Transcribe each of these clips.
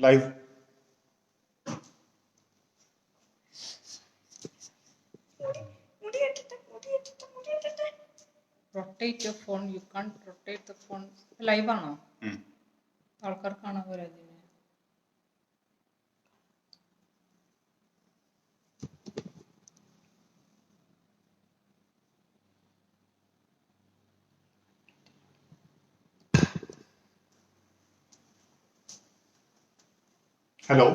Live. Rotate your phone. You can't rotate the phone. Live ആണോ? ആൾക്കാർക്ക് കാണാൻ പോലെ അതിനെ. Hello.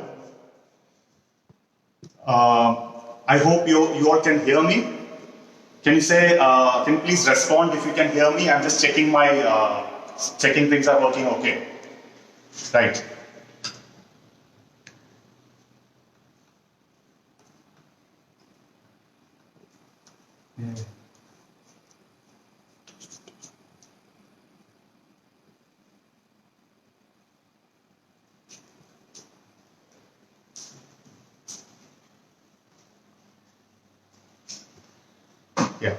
I hope you all can hear me. Can you say? Can you please respond if you can hear me? I'm just checking my checking things are working okay. Right. Yeah.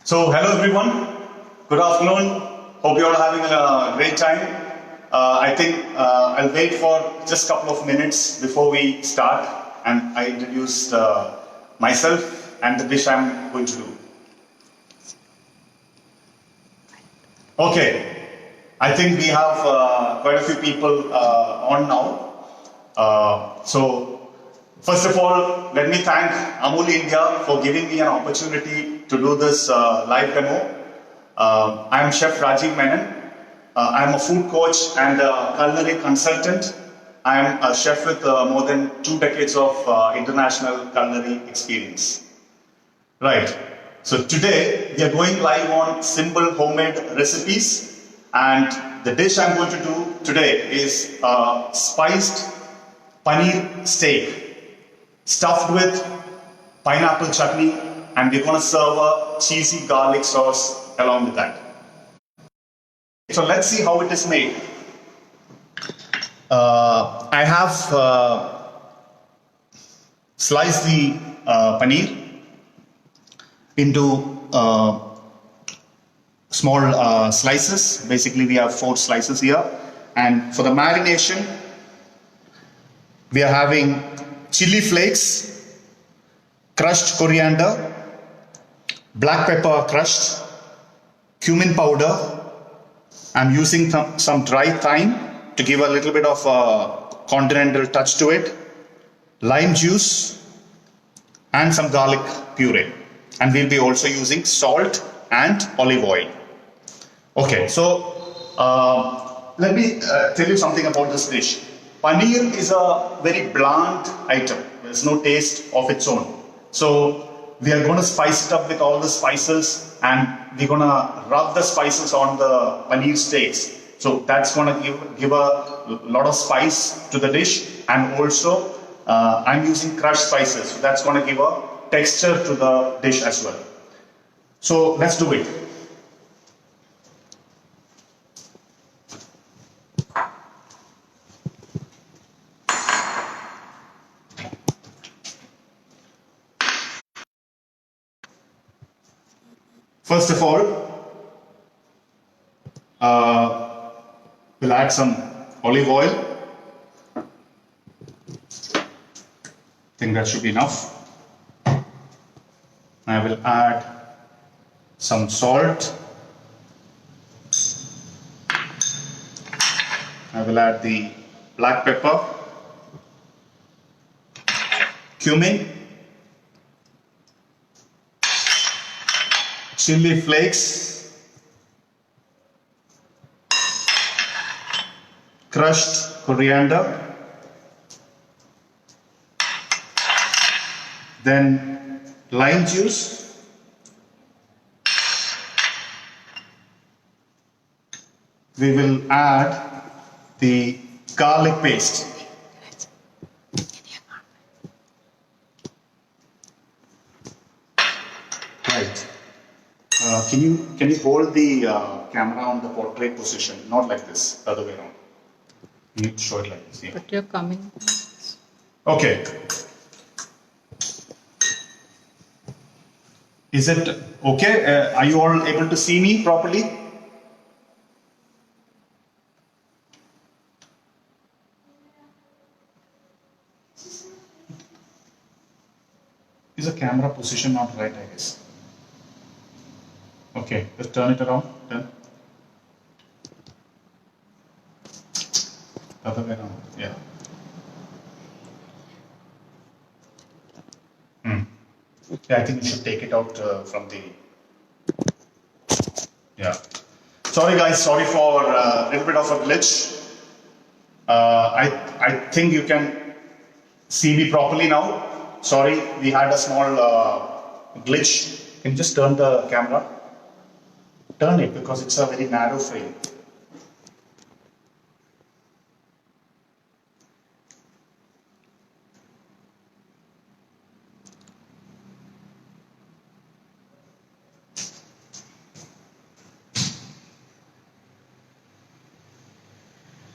So, hello everyone. Good afternoon. Hope you all are having a great time. I think I'll wait for just a couple of minutes before we start, and I introduce myself and the dish I'm going to do. Okay. I think we have quite a few people on now. So, first of all, let me thank Amul India for giving me an opportunity to do this live demo. I am Chef Rajeev Menon. I am a food coach and a culinary consultant. I am a chef with more than 2 decades of international culinary experience. Right. So today we are going live on simple homemade recipes, and the dish I'm going to do today is spiced paneer steak stuffed with pineapple chutney, and we're going to serve a cheesy garlic sauce along with that. So let's see how it is made. I have sliced the paneer into small slices. Basically, we have 4 slices here. And for the marination, we are having chili flakes, crushed coriander, black pepper crushed, cumin powder. I'm using some dry thyme to give a little bit of a continental touch to it, lime juice, and some garlic puree. And we'll be also using salt and olive oil. Okay, so let me tell you something about this dish. Paneer is a very bland item. There's no taste of its own. So we are going to spice it up with all the spices, and we're going to rub the spices on the paneer steaks. So that's going to give a lot of spice to the dish, and also I'm using crushed spices. So that's going to give a texture to the dish as well. So let's do it. First of all, we'll add some olive oil. I think that should be enough. I will add some salt. I will add the black pepper, cumin, chili flakes, crushed coriander, then lime juice, we will add the garlic paste. Right. Can you hold the camera on the portrait position, not like this, the other way around. You need to show it like this. Yeah. But you're coming. Okay. Is it okay? Are you all able to see me properly? Is the camera position not right, I guess? Okay, just turn it around. Turn. Other way around, yeah. Yeah, I think you should take it out from the. Yeah. Sorry, guys. Sorry for a little bit of a glitch. I think you can see me properly now. Sorry, we had a small glitch. Can you just turn the camera? Turn it because it's a very narrow frame.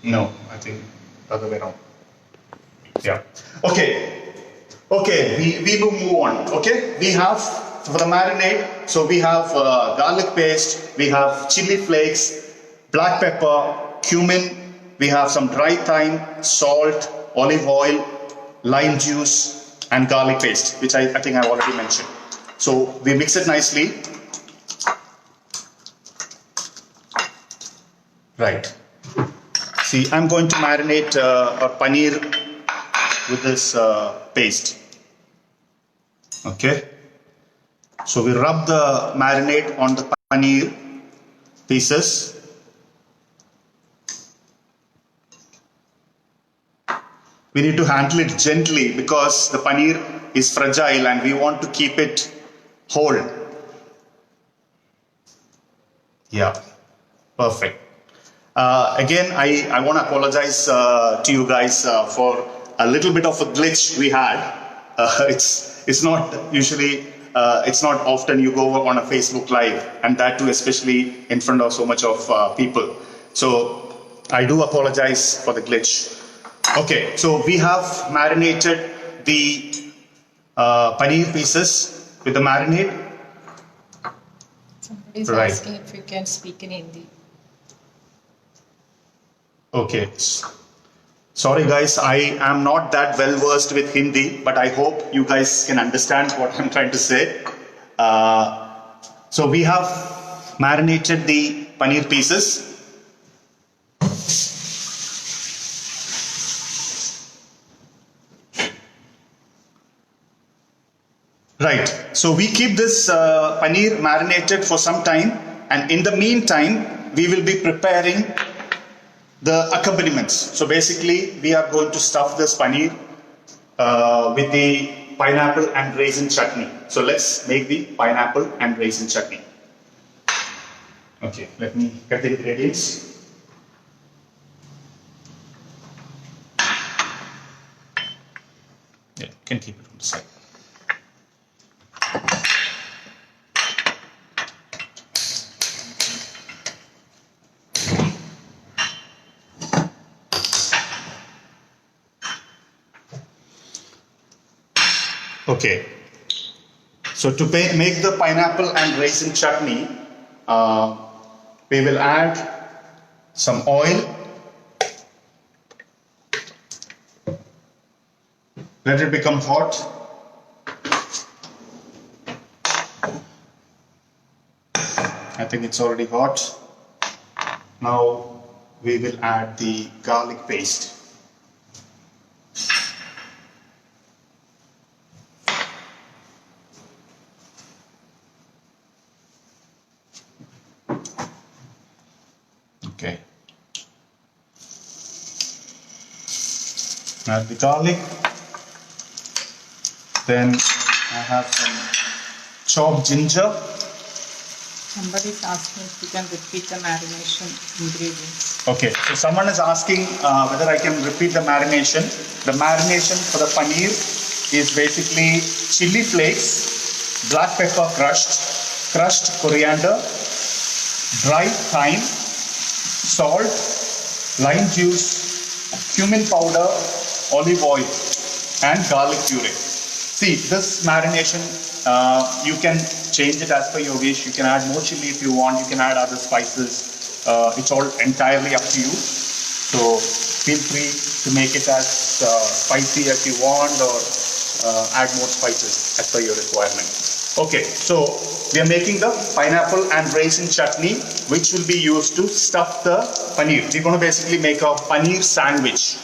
No, I think the other way around. Yeah. Okay. Okay, we will move on. Okay, we have for the marinade. So we have garlic paste, we have chili flakes, black pepper, cumin. We have some dry thyme, salt, olive oil, lime juice, and garlic paste, which I think I've already mentioned. So we mix it nicely. Right. See, I'm going to marinate our paneer with this paste. Okay. So we rub the marinade on the paneer pieces. We need to handle it gently because the paneer is fragile and we want to keep it whole. Yeah, perfect. Again, I want to apologize to you guys for a little bit of a glitch we had. It's not usually, it's not often you go on a Facebook Live, and that too especially in front of so much of people. So I do apologize for the glitch. Okay, so we have marinated the paneer pieces with the marinade. Somebody is Right. asking if you can speak in Hindi. Okay. Sorry guys, I am not that well versed with Hindi, but I hope you guys can understand what I'm trying to say. So we have marinated the paneer pieces. Right. So we keep this paneer marinated for some time, and in the meantime, we will be preparing the accompaniments. So basically, we are going to stuff this paneer with the pineapple and raisin chutney. So let's make the pineapple and raisin chutney. Okay, let me get the ingredients. Yeah, you can keep it on the side. Okay, so to make the pineapple and raisin chutney, we will add some oil. Let it become hot. I think it's already hot. Now we will add the garlic paste. Okay. Add the garlic. Then I have some chopped ginger. Somebody is asking if you can repeat the marination ingredients. Okay, so someone is asking whether I can repeat the marination. The marination for the paneer is basically chili flakes, black pepper crushed coriander, dry thyme, salt, lime juice, cumin powder, olive oil, and garlic puree. See, this marination you can change it as per your wish. You can add more chili if you want. You can add other spices. It's all entirely up to you. So feel free to make it as spicy as you want, or add more spices as per your requirement. Okay, so we are making the pineapple and raisin chutney, which will be used to stuff the paneer. We're going to basically make a paneer sandwich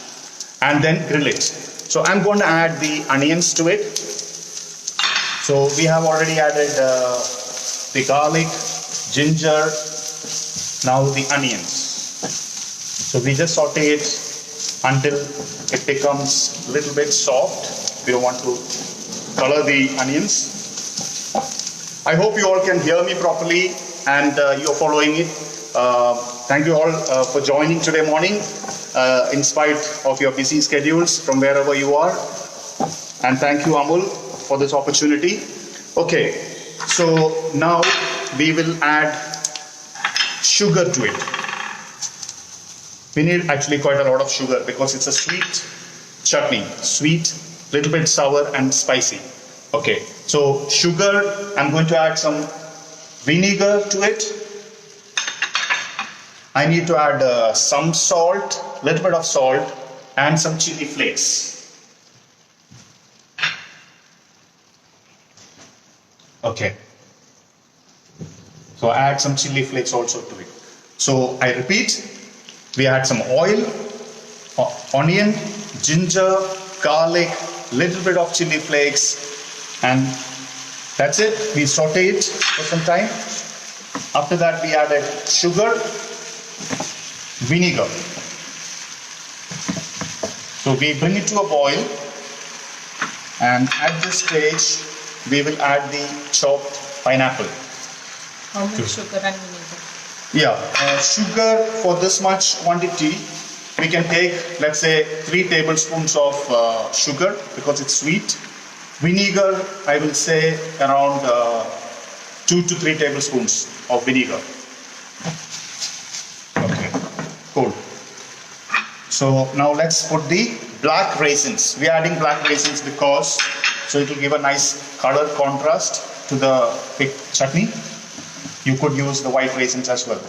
and then grill it. So I'm going to add the onions to it. So we have already added the garlic, ginger, now the onions. So we just saute it until it becomes a little bit soft. We don't want to color the onions. I hope you all can hear me properly and you're following it. Thank you all for joining today morning in spite of your busy schedules from wherever you are. And thank you, Amul, for this opportunity. Okay, so now we will add sugar to it. We need actually quite a lot of sugar because it's a sweet chutney. Sweet, little bit sour and spicy. Okay, so sugar, I'm going to add some vinegar to it. I need to add some salt, little bit of salt, and some chili flakes. Okay. So add some chili flakes also to it. So I repeat, we add some oil, onion, ginger, garlic, little bit of chili flakes, and that's it. We saute it for some time. After that, we added sugar, vinegar. So we bring it to a boil, and at this stage, we will add the chopped pineapple. How much sugar and vinegar? Yeah, sugar for this much quantity, we can take, let's say, 3 tablespoons of sugar because it's sweet. Vinegar, I will say around 2 to 3 tablespoons of vinegar. Okay, cool. So now let's put the black raisins. We are adding black raisins because so it will give a nice color contrast to the thick chutney. You could use the white raisins as well.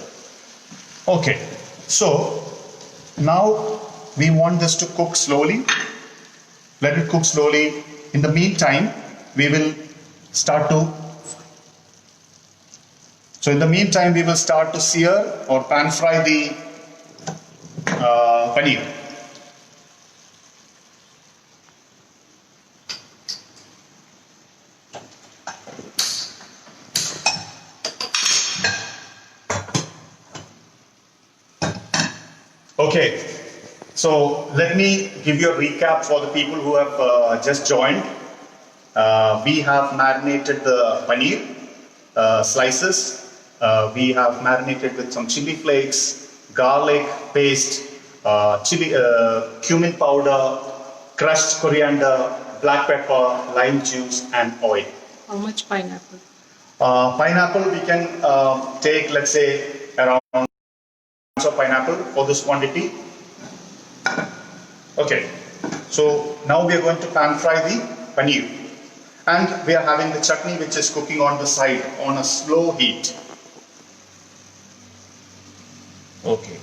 Okay, so now we want this to cook slowly. Let it cook slowly. In the meantime, we will start to sear or pan fry the paneer. Okay, so let me give you a recap for the people who have just joined. We have marinated the paneer slices. We have marinated with some chili flakes, garlic paste, cumin powder, crushed coriander, black pepper, lime juice, and oil. How much pineapple? Pineapple we can take, let's say, around of pineapple for this quantity. Okay, so now we are going to pan fry the paneer, and we are having the chutney which is cooking on the side on a slow heat. Okay.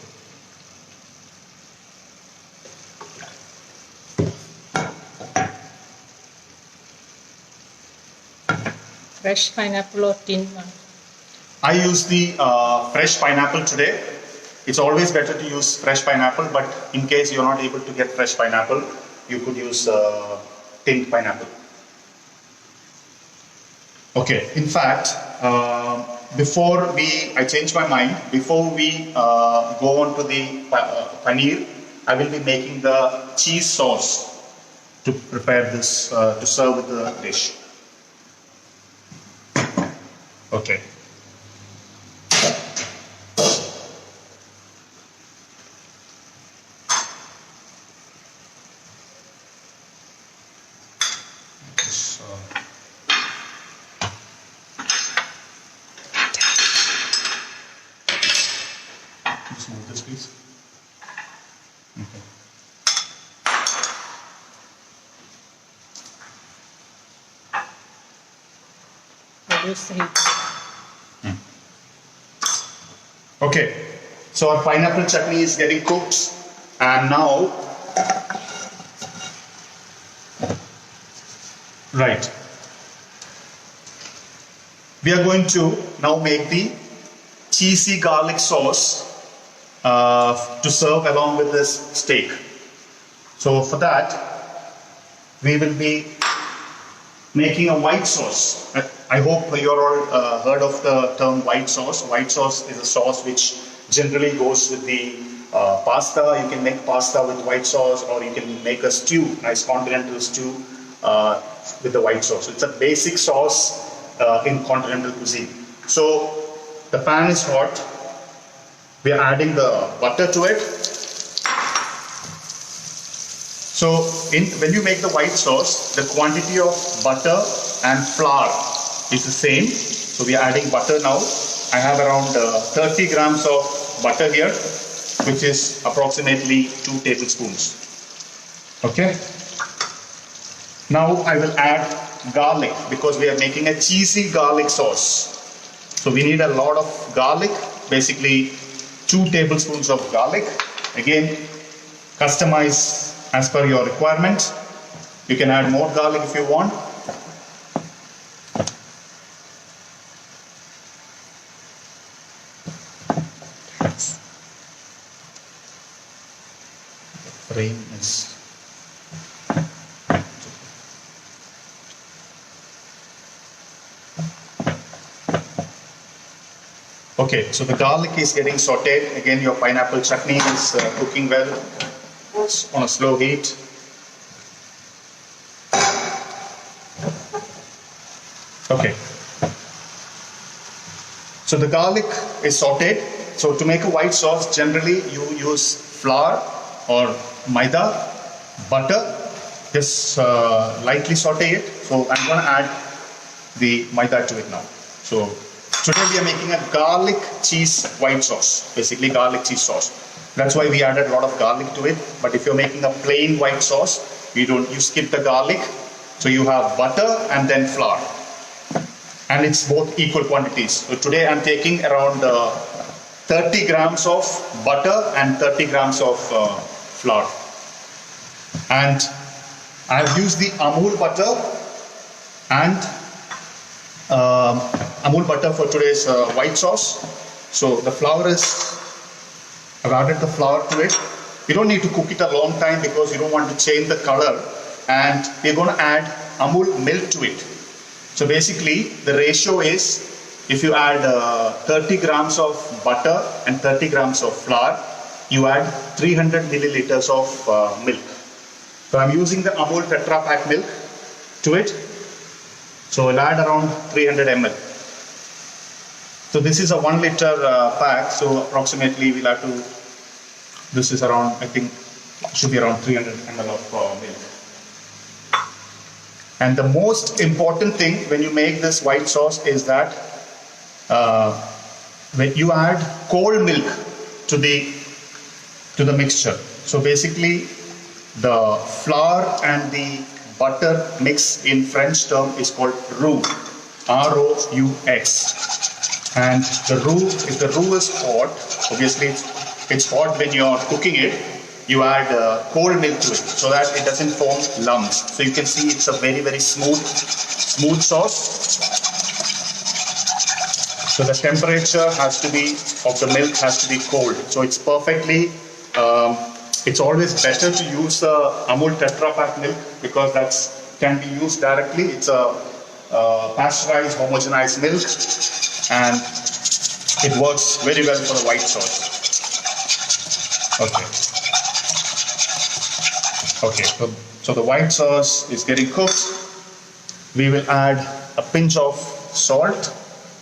Fresh pineapple or tin one? I use the fresh pineapple today. It's always better to use fresh pineapple, but in case you're not able to get fresh pineapple, you could use tinned pineapple. Okay, in fact, I changed my mind. Before we go on to the paneer, I will be making the cheese sauce to prepare this, to serve with the dish. Okay. Just move this, please. Okay. reduce the heat. Okay, so our pineapple chutney is getting cooked, and now, right, we are going to now make the cheesy garlic sauce to serve along with this steak. So for that, we will be making a white sauce. I hope you're all heard of the term white sauce. White sauce is a sauce which generally goes with the pasta. You can make pasta with white sauce, or you can make a stew, nice continental stew with the white sauce. It's a basic sauce in continental cuisine. So the pan is hot. We are adding the butter to it. So when you make the white sauce, the quantity of butter and flour is the same. So we are adding butter now. I have around 30 grams of butter here, which is approximately 2 tablespoons. Okay. Now I will add garlic because we are making a cheesy garlic sauce. So we need a lot of garlic, basically 2 tablespoons of garlic. Again, customize as per your requirement. You can add more garlic if you want. Frame is okay, so the garlic is getting sauteed. Again, your pineapple chutney is cooking well. It's on a slow heat. Okay. So the garlic is sauteed. So to make a white sauce, generally you use flour or maida, butter. Just lightly saute it. So I'm going to add the maida to it now. So today we are making a garlic cheese white sauce, basically garlic cheese sauce. That's why we added a lot of garlic to it. But if you're making a plain white sauce, you skip the garlic. So you have butter and then flour. And it's both equal quantities. So today I'm taking around 30 grams of butter and 30 grams of flour. And I've used the Amul butter and Amul butter for today's white sauce. So the flour I've added the flour to it. You don't need to cook it a long time because you don't want to change the color. And we're going to add Amul milk to it. So basically the ratio is, if you add 30 grams of butter and 30 grams of flour, you add 300 milliliters of milk. So I'm using the Amul Tetra Pak milk to it. So I'll add around 300 ml. So this is a 1 liter pack. So approximately we'll have to, this is around, I think, should be around 300 ml of milk. And the most important thing when you make this white sauce is that when you add cold milk to the mixture. So basically the flour and the butter mix in French term is called roux, R-O-U-X. And the roux, if the roux is hot, obviously it's hot when you're cooking it, you add cold milk to it so that it doesn't form lumps. So you can see it's a very, very smooth sauce. So the temperature has to be, of the milk has to be cold. So it's perfectly, it's always better to use Amul Tetra Pak milk because that can be used directly. It's a pasteurized, homogenized milk, and it works very well for the white sauce. Okay. Okay, so the white sauce is getting cooked. We will add a pinch of salt.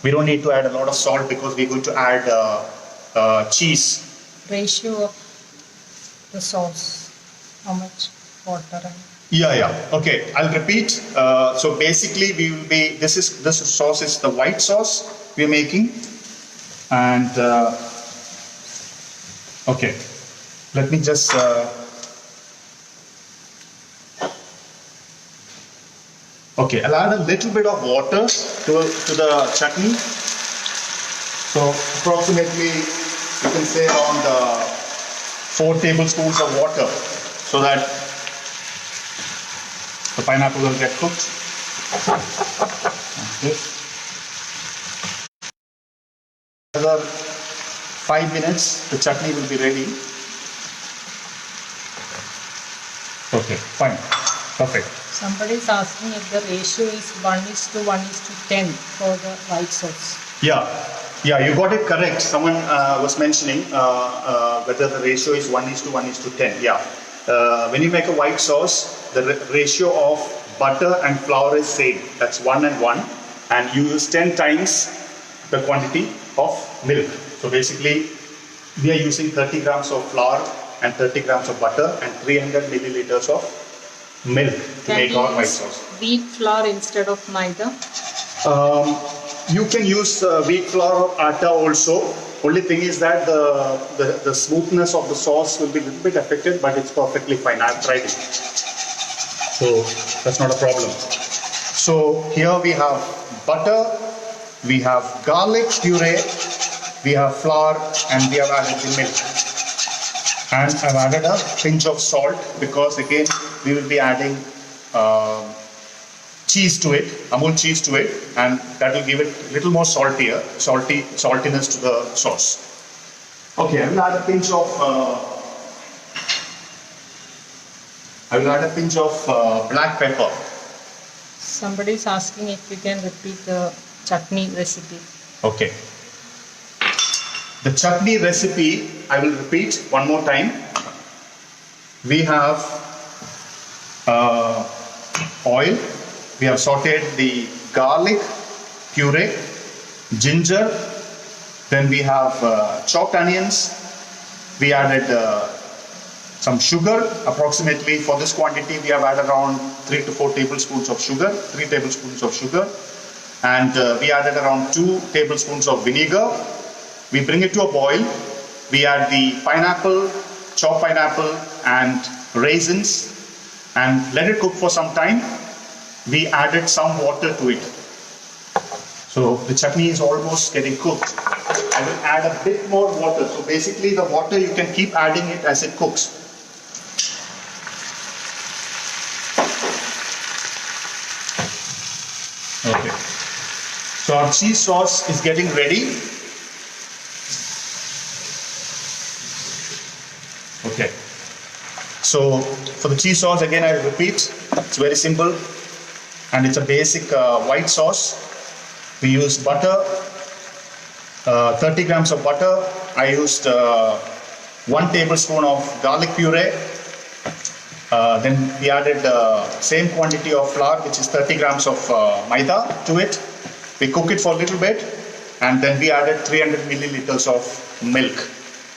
We don't need to add a lot of salt because we're going to add cheese. Ratio of the sauce, how much water and... Yeah. Okay, I'll repeat. So basically, this sauce is the white sauce we're making, and okay, let me just. Okay, I'll add a little bit of water to the chutney. So approximately, you can say around 4 tablespoons of water, so that the pineapple will get cooked. Okay. Another 5 minutes, the chutney will be ready. Okay, fine, perfect. Somebody is asking if the ratio is 1:1:10 for the white sauce. Yeah, you got it correct. Someone was mentioning whether the ratio is 1:1:10. Yeah. When you make a white sauce, the ratio of butter and flour is same. That's 1 and 1. And you use 10 times the quantity of milk. So basically, we are using 30 grams of flour and 30 grams of butter and 300 milliliters of milk to Can make we our white use sauce. wheat flour instead of maida? You can use wheat flour or atta also. Only thing is that the smoothness of the sauce will be a little bit affected, but it's perfectly fine. I've tried it. So that's not a problem. So here we have butter, we have garlic puree, we have flour, and we have added the milk. And I've added a pinch of salt because again we will be adding cheese to it, Amul cheese to it, and that will give it a little more saltiness to the sauce. Okay, I will add a pinch of black pepper. Somebody is asking if you can repeat the chutney recipe. Okay. The chutney recipe, I will repeat one more time. We have oil. We have sauteed the garlic puree, ginger. Then we have chopped onions. We added some sugar. Approximately for this quantity, we have added around 3 to 4 tablespoons of sugar. 3 tablespoons of sugar. And we added around 2 tablespoons of vinegar. We bring it to a boil. We add the pineapple, chopped pineapple and raisins and let it cook for some time. We added some water to it. So the chutney is almost getting cooked. I will add a bit more water. So basically the water you can keep adding it as it cooks. Okay. So our cheese sauce is getting ready. Okay. So for the cheese sauce, again I repeat, it's very simple and it's a basic white sauce. We use butter, 30 grams of butter. I used 1 tablespoon of garlic puree. Then we added same quantity of flour, which is 30 grams of maida to it. We cook it for a little bit and then we added 300 milliliters of milk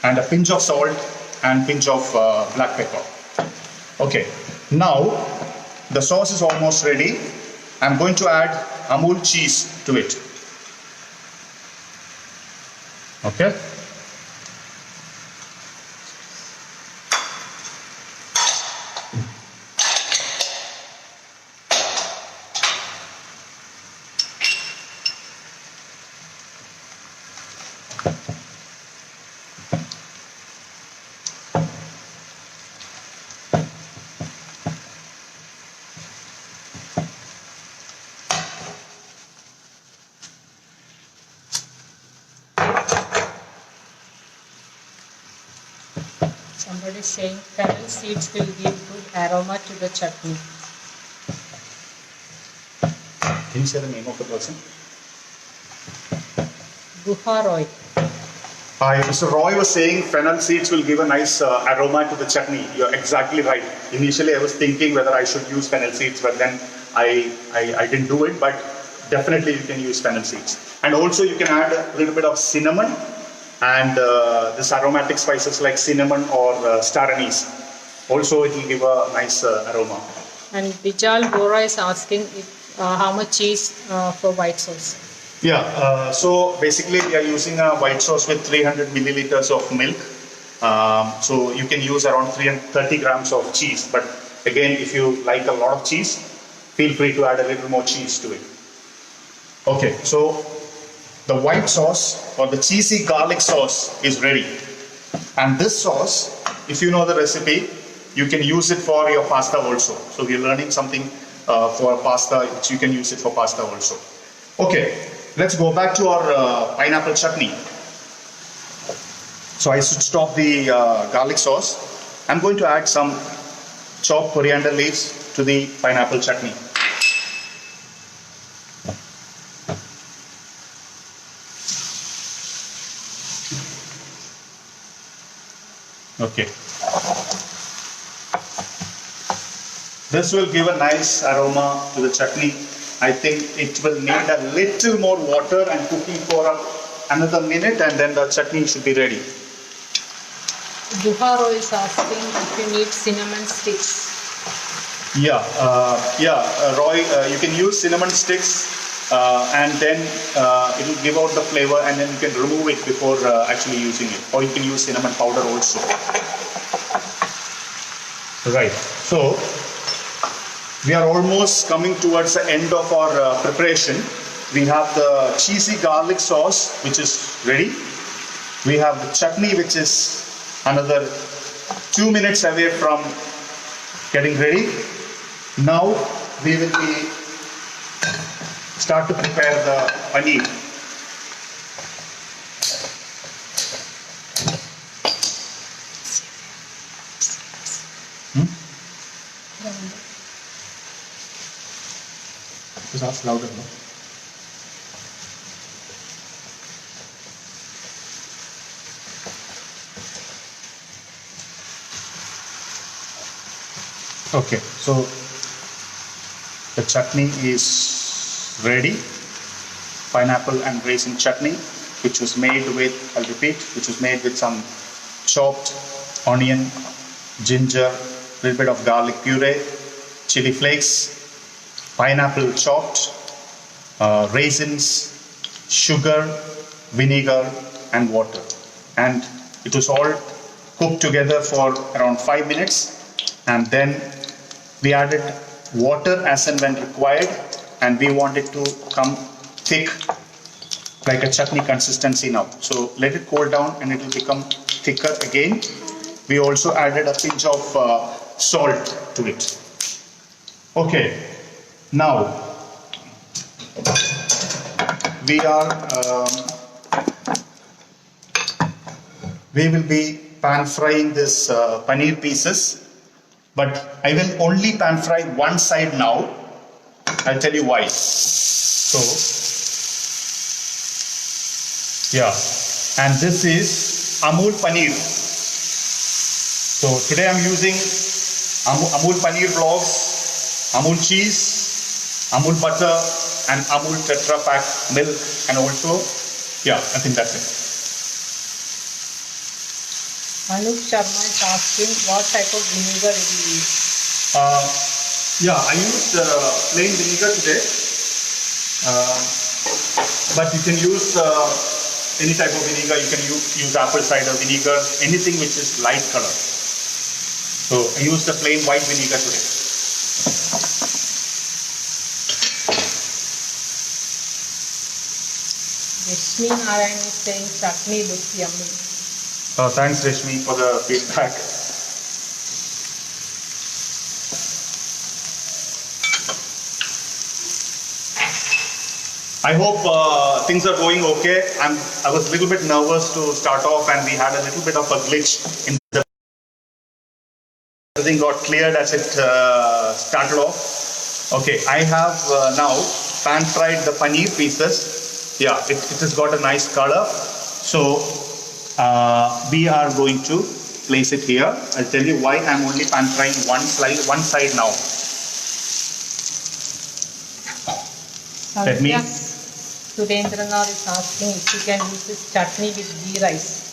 and a pinch of salt and pinch of black pepper. Okay, now the sauce is almost ready. I'm going to add Amul cheese to it. Okay. Somebody is saying fennel seeds will give good aroma to the chutney. Can you say the name of the person? Guha Roy. Hi, Mr. Roy was saying fennel seeds will give a nice aroma to the chutney. You're exactly right. Initially, I was thinking whether I should use fennel seeds, but then I didn't do it. But definitely, you can use fennel seeds. And also, you can add a little bit of cinnamon and this aromatic spices like cinnamon or star anise. Also, it will give a nice aroma. And Bijal Bora is asking if, how much cheese for white sauce. Yeah, so basically we are using a white sauce with 300 milliliters of milk. So you can use around 330 grams of cheese. But again, if you like a lot of cheese, feel free to add a little more cheese to it. Okay, so the white sauce or the cheesy garlic sauce is ready. And this sauce, if you know the recipe, you can use it for your pasta also. So we're learning something for pasta, which you can use it for pasta also. Okay, let's go back to our pineapple chutney. So I switched off the garlic sauce. I'm going to add some chopped coriander leaves to the pineapple chutney. Okay. This will give a nice aroma to the chutney. I think it will need a little more water and cooking for another minute, and then the chutney should be ready. Duharo is asking if you need cinnamon sticks. Yeah, Roy, you can use cinnamon sticks and then it will give out the flavor, and then you can remove it before actually using it. Or you can use cinnamon powder also. Right, so we are almost coming towards the end of our preparation. We have the cheesy garlic sauce, which is ready. We have the chutney, which is another 2 minutes away from getting ready. Now we will start to prepare the paneer. Just ask louder, no? Okay, so the chutney is ready. Pineapple and raisin chutney, which was made with, I'll repeat, which was made with some chopped onion, ginger, little bit of garlic puree, chili flakes, pineapple chopped, raisins, sugar, vinegar and water. And it was all cooked together for around 5 minutes, and then we added water as and when required, and we want it to come thick like a chutney consistency now. So let it cool down and it will become thicker again. We also added a pinch of salt to it. Okay, now we will be pan frying this paneer pieces, but I will only pan fry one side now. I'll tell you why. So, yeah, and this is Amul Paneer. So today I'm using Amul Paneer blocks, Amul cheese, Amul butter and Amul Tetra Pak milk, and also, yeah, I think that's it. Anup Sharma is asking what type of vinegar will you use? Yeah, I used plain vinegar today, but you can use any type of vinegar. You can use apple cider vinegar, anything which is light color. So I used the plain white vinegar today. Rashmi Narayan is saying chutney looks yummy. Thanks, Rashmi, for the feedback. I hope things are going okay. I was a little bit nervous to start off, and we had a little bit of a glitch in the. Everything got cleared as it started off. Okay, I have now pan fried the paneer pieces. Yeah, it has got a nice color. So we are going to place it here. I'll tell you why I'm only pan frying one side now. Let me. Surendranath is asking if you can use this chutney with ghee rice.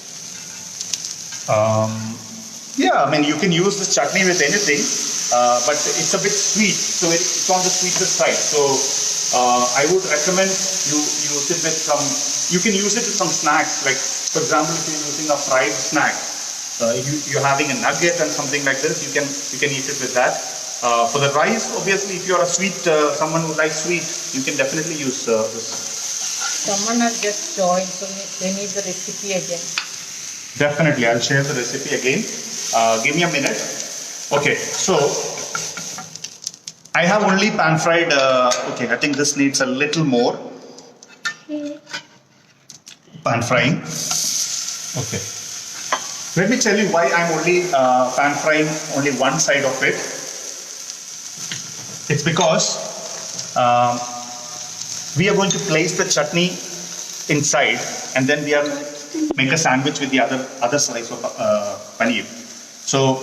Yeah, I mean, you can use this chutney with anything, but it's a bit sweet, so it's on the sweeter side. So I would recommend you use it with some. You can use it with some snacks, like for example, if you're using a fried snack, you're having a nugget and something like this, you can eat it with that. For the rice, obviously, if you're a sweet, someone who likes sweet, you can definitely use this. Someone has just joined, so they need the recipe again. Definitely, I'll share the recipe again. Give me a minute. Okay, so I have only pan fried. Okay, I think this needs a little more pan frying. Okay. Let me tell you why I'm only pan frying only one side of it. It's because we are going to place the chutney inside, and then we are make a sandwich with the other slice of paneer. So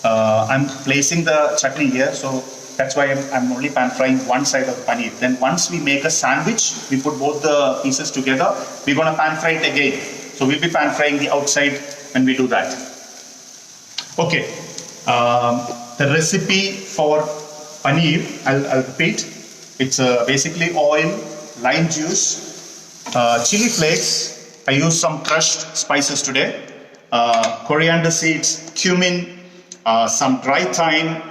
I'm placing the chutney here, so that's why I'm only pan frying one side of the paneer. Then once we make a sandwich, we put both the pieces together. We're gonna pan fry it again. So we'll be pan frying the outside when we do that. Okay, the recipe for paneer, I'll repeat. It's basically oil, lime juice, chili flakes. I use some crushed spices today. Coriander seeds, cumin, some dry thyme,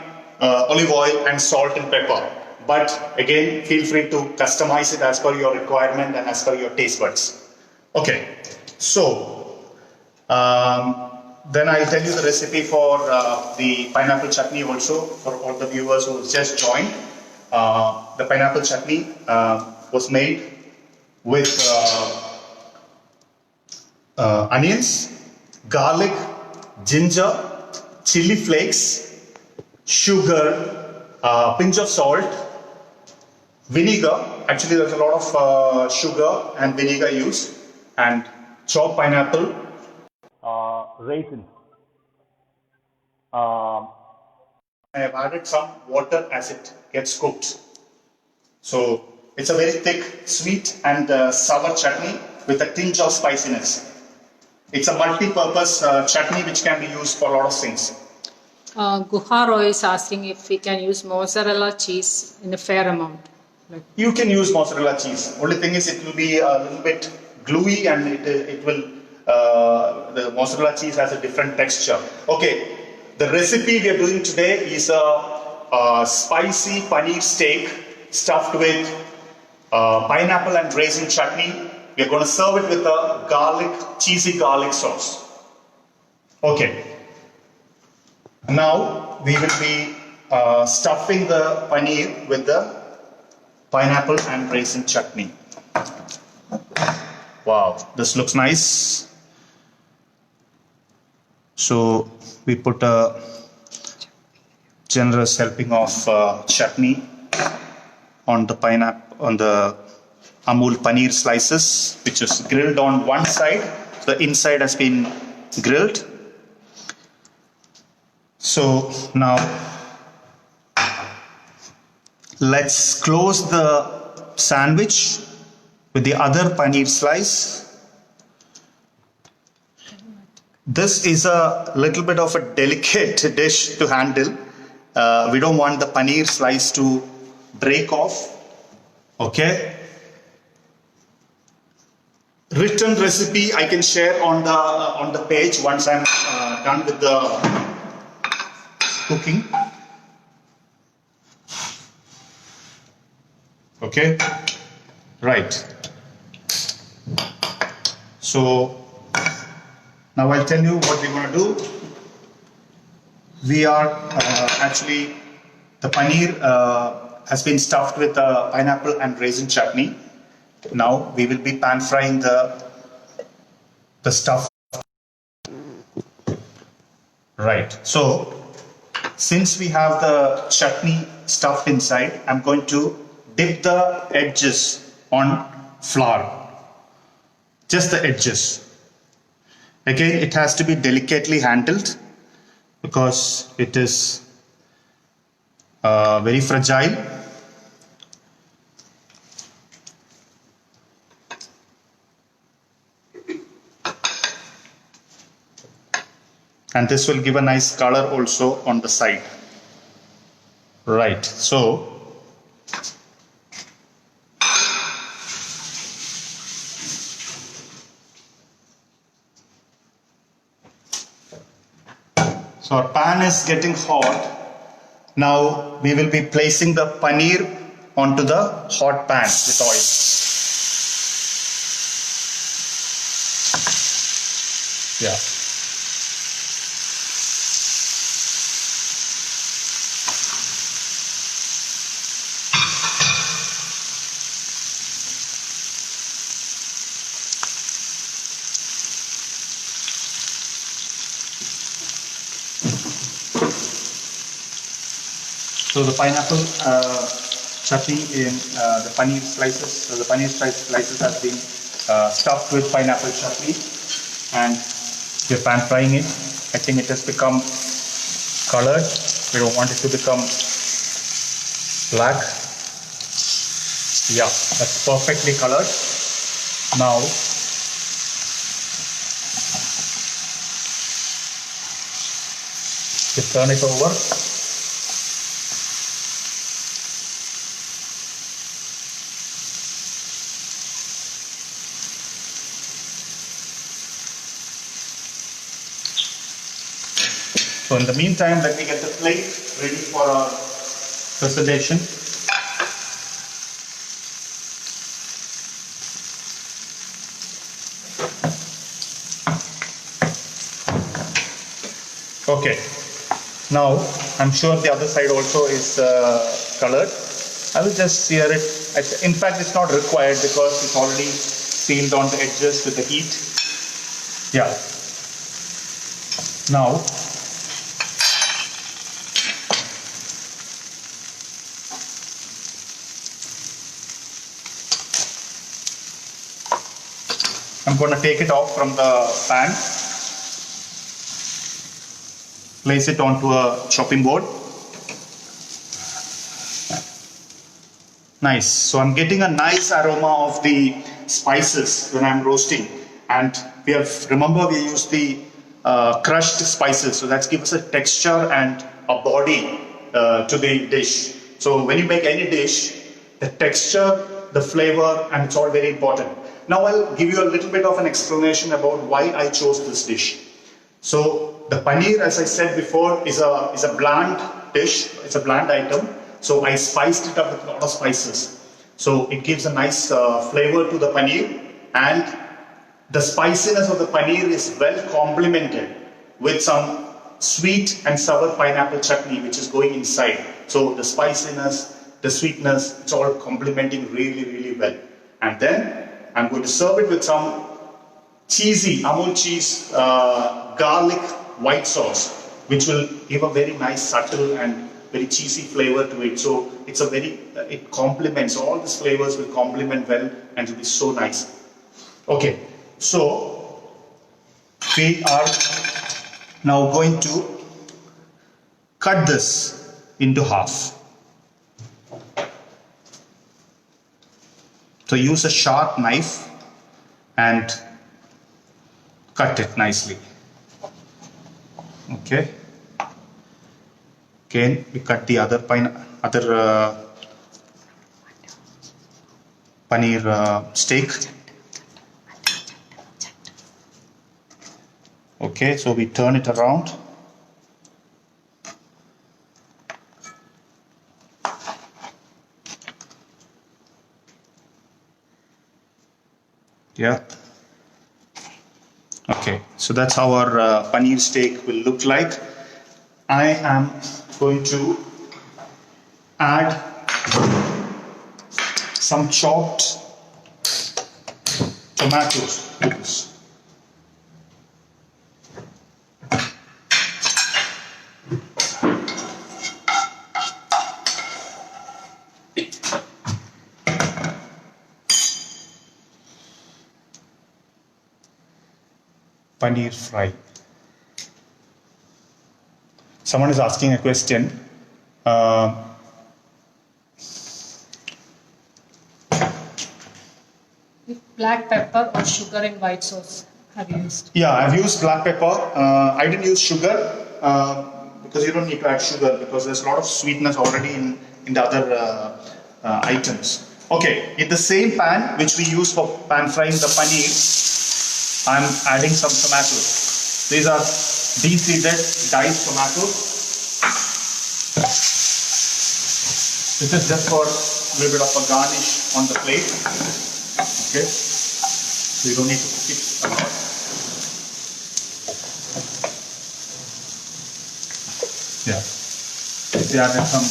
olive oil, and salt and pepper. But again, feel free to customize it as per your requirement and as per your taste buds. Okay, so then I'll tell you the recipe for the pineapple chutney also for all the viewers who just joined. The pineapple chutney was made with onions, garlic, ginger, chili flakes, sugar, pinch of salt, vinegar. Actually, there's a lot of sugar and vinegar used, and chopped pineapple, raisin. I have added some water as it gets cooked. So it's a very thick, sweet and sour chutney with a tinge of spiciness. It's a multi-purpose chutney which can be used for a lot of things. Guharo is asking if we can use mozzarella cheese in a fair amount. You can use mozzarella cheese. Only thing is it will be a little bit gluey, and it will, the mozzarella cheese has a different texture. Okay, the recipe we are doing today is a spicy paneer steak stuffed with pineapple and raisin chutney. We are going to serve it with a cheesy garlic sauce. Okay. Now we will be stuffing the paneer with the pineapple and raisin chutney. Wow, this looks nice. So we put a generous helping of chutney on the pineapple, on the Amul paneer slices, which is grilled on one side. The inside has been grilled. So now let's close the sandwich with the other paneer slice. This is a little bit of a delicate dish to handle. We don't want the paneer slice to break off. Okay. Written recipe I can share on the page once I'm done with the cooking. Okay, right. So now I'll tell you what we're going to do. We are actually, the paneer has been stuffed with pineapple and raisin chutney. Now we will be pan frying the stuff. Right. So since we have the chutney stuffed inside, I'm going to dip the edges on flour. Just the edges. Again, it has to be delicately handled because it is very fragile. And this will give a nice color also on the side. Right, so our pan is getting hot. Now we will be placing the paneer onto the hot pan with oil. Yeah. So the pineapple chutney in the paneer slices, so the paneer slices has been stuffed with pineapple chutney, and we're pan frying it. I think it has become colored. We don't want it to become black. Yeah, that's perfectly colored. Now just turn it over. So in the meantime, let me get the plate ready for our presentation. Okay, now I'm sure the other side also is colored. I will just sear it. In fact, it's not required because it's already sealed on the edges with the heat. Yeah. Now, I'm going to take it off from the pan, place it onto a chopping board. Nice. So I'm getting a nice aroma of the spices when I'm roasting, and remember we used the crushed spices, so that gives us a texture and a body to the dish. So when you make any dish, the texture, the flavor, and it's all very important. Now I'll give you a little bit of an explanation about why I chose this dish. So the paneer, as I said before, is a bland dish. It's a bland item. So I spiced it up with a lot of spices. So it gives a nice flavor to the paneer, and the spiciness of the paneer is well complemented with some sweet and sour pineapple chutney which is going inside. So the spiciness, the sweetness, it's all complementing really, really well. And then I'm going to serve it with some cheesy Amul cheese garlic white sauce, which will give a very nice subtle and very cheesy flavor to it. So it complements, all these flavors will complement well and it will be so nice. Okay, so we are now going to cut this into half. So use a sharp knife and cut it nicely. Okay. Again, we cut the other paneer steak. Okay, so we turn it around. Yeah. Okay, so that's how our paneer steak will look like. I am going to add some chopped tomatoes to this. Paneer fry. Someone is asking a question. Black pepper or sugar in white sauce have you used? Yeah, I've used black pepper. I didn't use sugar because you don't need to add sugar because there's a lot of sweetness already in the other items. Okay, in the same pan which we use for pan frying the paneer, I'm adding some tomatoes. These are de-seeded diced tomatoes. This is just for a little bit of a garnish on the plate. Okay. So you don't need to cook it a lot. Yeah. We added some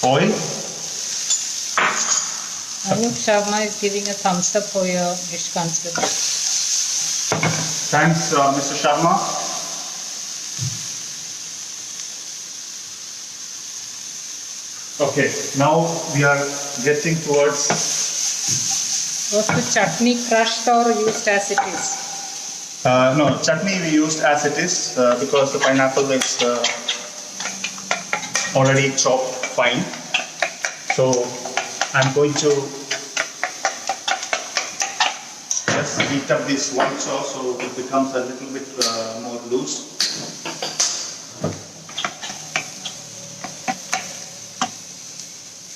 oil. Anup Sharma is giving a thumbs up for your dish concept. Thanks, Mr. Sharma. Okay, now we are getting towards. Was the chutney crushed or used as it is? No, chutney we used as it is because the pineapple is already chopped fine. So I'm going to just heat up this white sauce so it becomes a little bit more loose.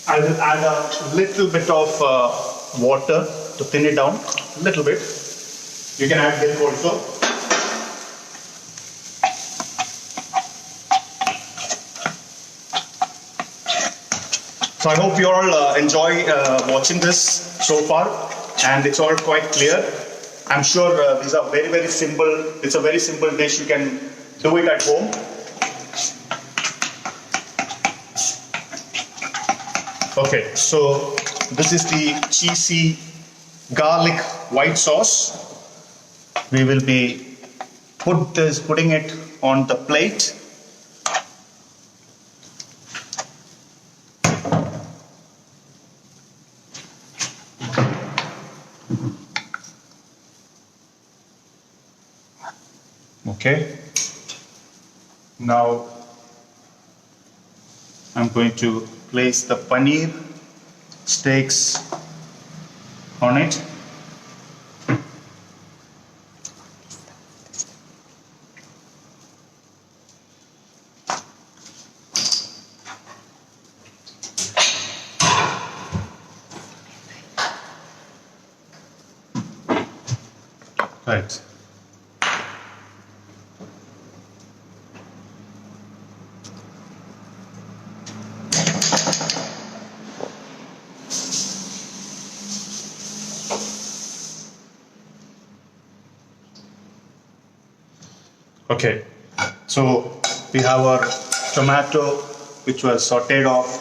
I will add a little bit of water to thin it down, a little bit. You can add milk also. So I hope you all enjoy watching this so far, and it's all quite clear. I'm sure these are very, very simple. It's a very simple dish. You can do it at home. Okay, so this is the cheesy garlic white sauce. We will be putting it on the plate. Okay. Now I'm going to place the paneer steaks on it. Right. Okay, so we have our tomato which was sauteed off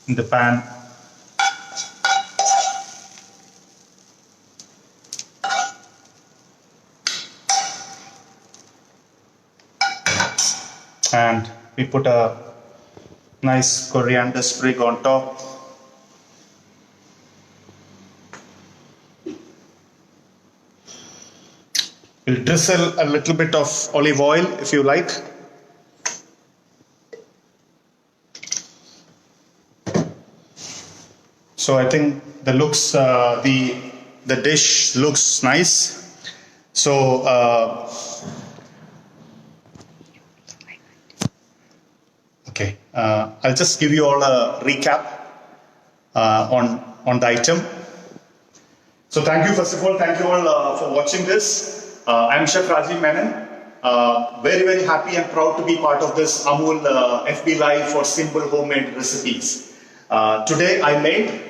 in the pan. And we put a nice coriander sprig on top. We'll drizzle a little bit of olive oil if you like. So I think the looks, the dish looks nice. So okay, I'll just give you all a recap on the item. So thank you, first of all, thank you all for watching this. I'm Chef Rajeev Menon. Very, very happy and proud to be part of this Amul FB Live for simple homemade recipes. Today I made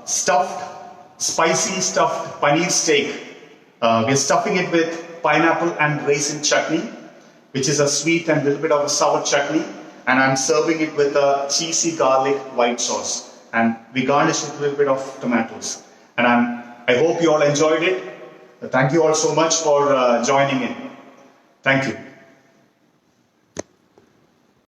spicy stuffed paneer steak. We're stuffing it with pineapple and raisin chutney, which is a sweet and a little bit of a sour chutney. And I'm serving it with a cheesy garlic white sauce. And we garnish it with a little bit of tomatoes. And I hope you all enjoyed it. Thank you all so much for joining in. Thank you.